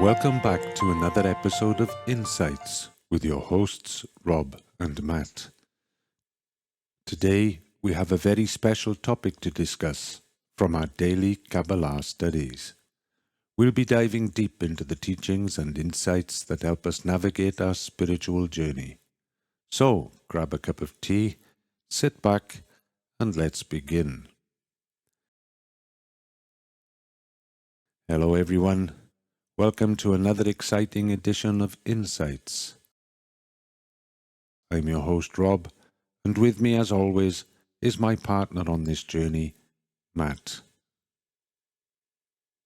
Welcome back to another episode of Insights with your hosts, Rob and Matt. Today, we have a very special topic to discuss from our daily Kabbalah studies. We'll be diving deep into the teachings and insights that help us navigate our spiritual journey. So, grab a cup of tea, sit back, and let's begin. Hello everyone. Welcome to another exciting edition of Insights. I'm your host Rob, and with me as always is my partner on this journey, Matt.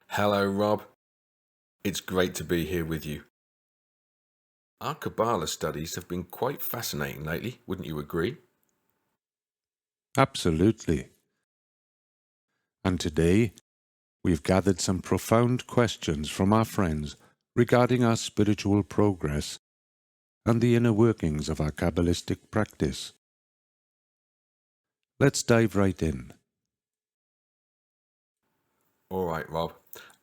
Hello Rob, it's great to be here with you. Our Kabbalah studies have been quite fascinating lately, wouldn't you agree? Absolutely. And today, we've gathered some profound questions from our friends regarding our spiritual progress and the inner workings of our Kabbalistic practice. Let's dive right in. All right, Rob.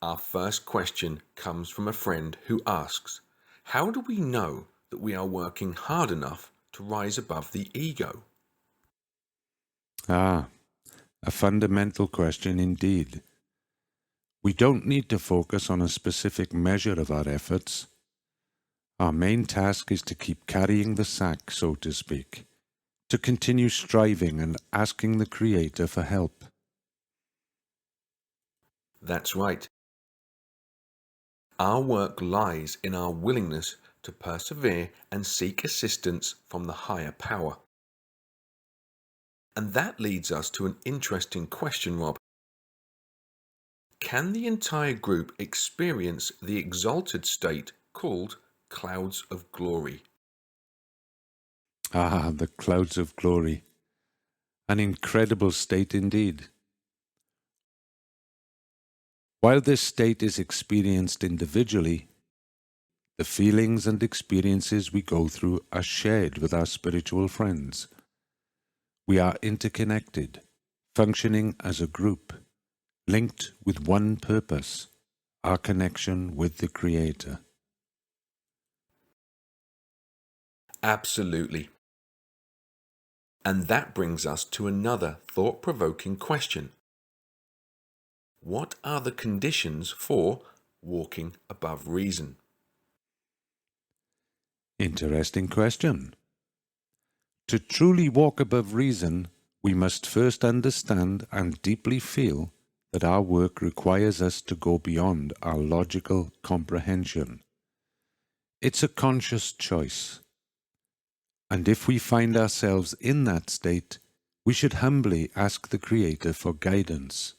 Our first question comes from a friend who asks, how do we know that we are working hard enough to rise above the ego? A fundamental question indeed. We don't need to focus on a specific measure of our efforts. Our main task is to keep carrying the sack, so to speak, to continue striving and asking the Creator for help. That's right. Our work lies in our willingness to persevere and seek assistance from the higher power. And that leads us to an interesting question, Rob. Can the entire group experience the exalted state called clouds of glory? The clouds of glory. An incredible state indeed. While this state is experienced individually, the feelings and experiences we go through are shared with our spiritual friends. We are interconnected, functioning as a group, linked with one purpose, our connection with the Creator. Absolutely. And that brings us to another thought-provoking question. What are the conditions for walking above reason? Interesting question. To truly walk above reason, we must first understand and deeply feel that our work requires us to go beyond our logical comprehension. It's a conscious choice. And if we find ourselves in that state, we should humbly ask the Creator for guidance.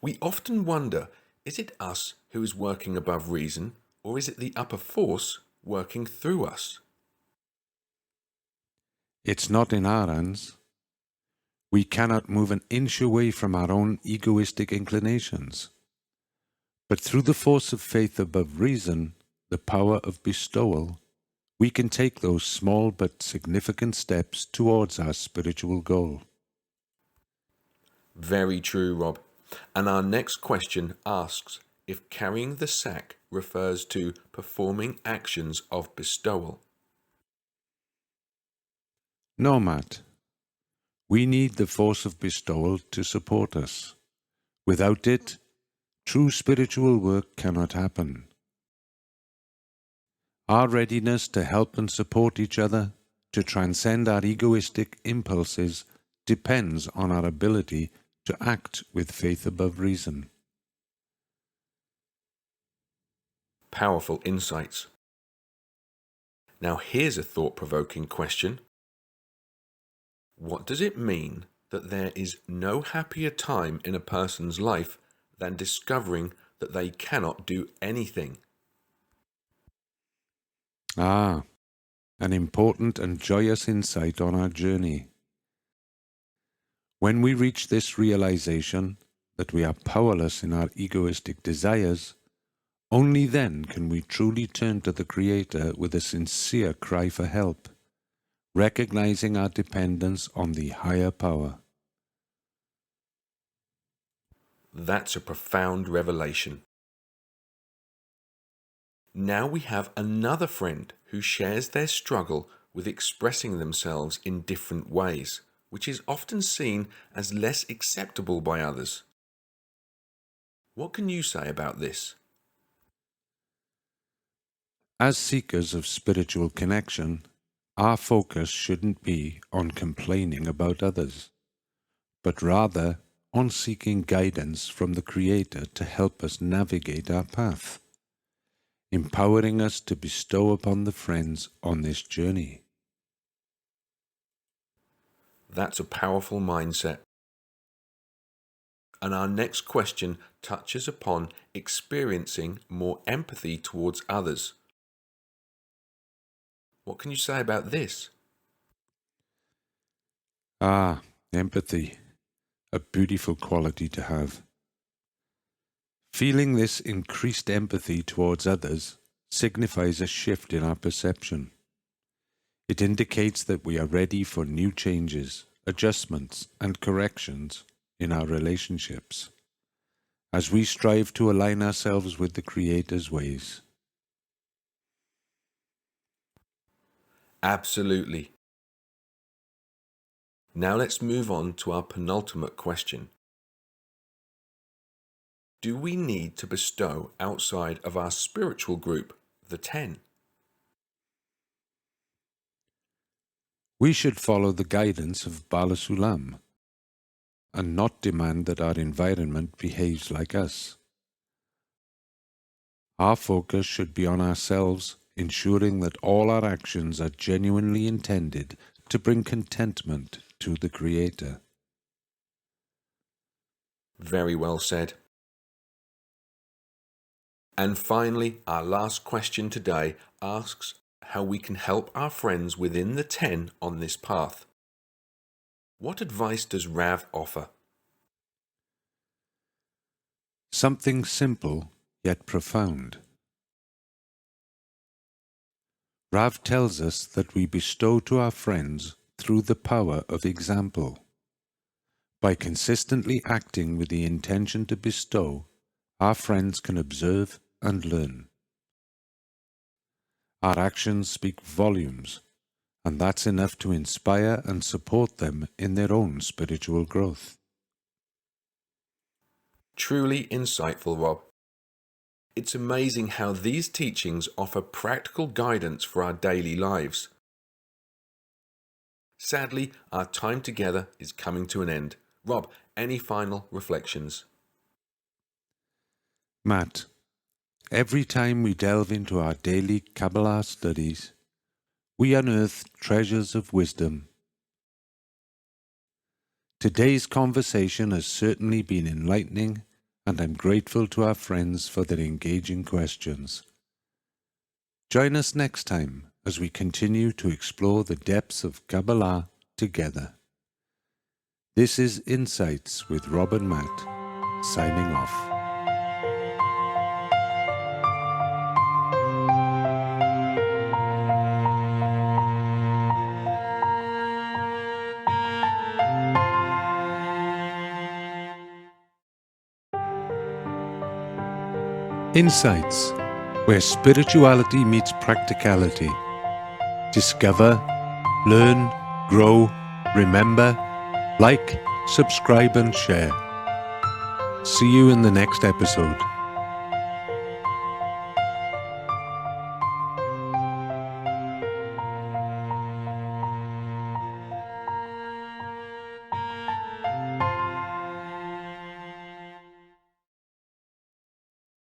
We often wonder, is it us who is working above reason, or is it the upper force working through us? It's not in our hands. We cannot move an inch away from our own egoistic inclinations. But through the force of faith above reason, the power of bestowal, we can take those small but significant steps towards our spiritual goal. Very true, Rob. And our next question asks if carrying the sack refers to performing actions of bestowal. No, Matt. We need the force of bestowal to support us. Without it, true spiritual work cannot happen. Our readiness to help and support each other, to transcend our egoistic impulses, depends on our ability to act with faith above reason. Powerful insights. Now here's a thought-provoking question. What does it mean that there is no happier time in a person's life than discovering that they cannot do anything? An important and joyous insight on our journey. When we reach this realization that we are powerless in our egoistic desires, only then can we truly turn to the Creator with a sincere cry for help, recognizing our dependence on the higher power. That's a profound revelation. Now we have another friend who shares their struggle with expressing themselves in different ways, which is often seen as less acceptable by others. What can you say about this? As seekers of spiritual connection, our focus shouldn't be on complaining about others, but rather on seeking guidance from the Creator to help us navigate our path, empowering us to bestow upon the friends on this journey. That's a powerful mindset. And our next question touches upon experiencing more empathy towards others. What can you say about this? Empathy, a beautiful quality to have. Feeling this increased empathy towards others signifies a shift in our perception. It indicates that we are ready for new changes, adjustments, and corrections in our relationships, as we strive to align ourselves with the Creator's ways. Absolutely. Now let's move on to our penultimate question. Do we need to bestow outside of our spiritual group, the 10? We should follow the guidance of Bala Sulam and not demand that our environment behaves like us. Our focus should be on ourselves, ensuring that all our actions are genuinely intended to bring contentment to the Creator. Very well said. And finally, our last question today asks how we can help our friends within the 10 on this path. What advice does Rav offer? Something simple yet profound. Rav tells us that we bestow to our friends through the power of example. By consistently acting with the intention to bestow, our friends can observe and learn. Our actions speak volumes, and that's enough to inspire and support them in their own spiritual growth. Truly insightful, Rob. It's amazing how these teachings offer practical guidance for our daily lives. Sadly, our time together is coming to an end. Rob, any final reflections? Matt, every time we delve into our daily Kabbalah studies, we unearth treasures of wisdom. Today's conversation has certainly been enlightening, and I'm grateful to our friends for their engaging questions. Join us next time as we continue to explore the depths of Kabbalah together. This is Insights with Rob and Matt, signing off. Insights, where spirituality meets practicality. Discover, learn, grow, remember, like, subscribe and share. See you in the next episode.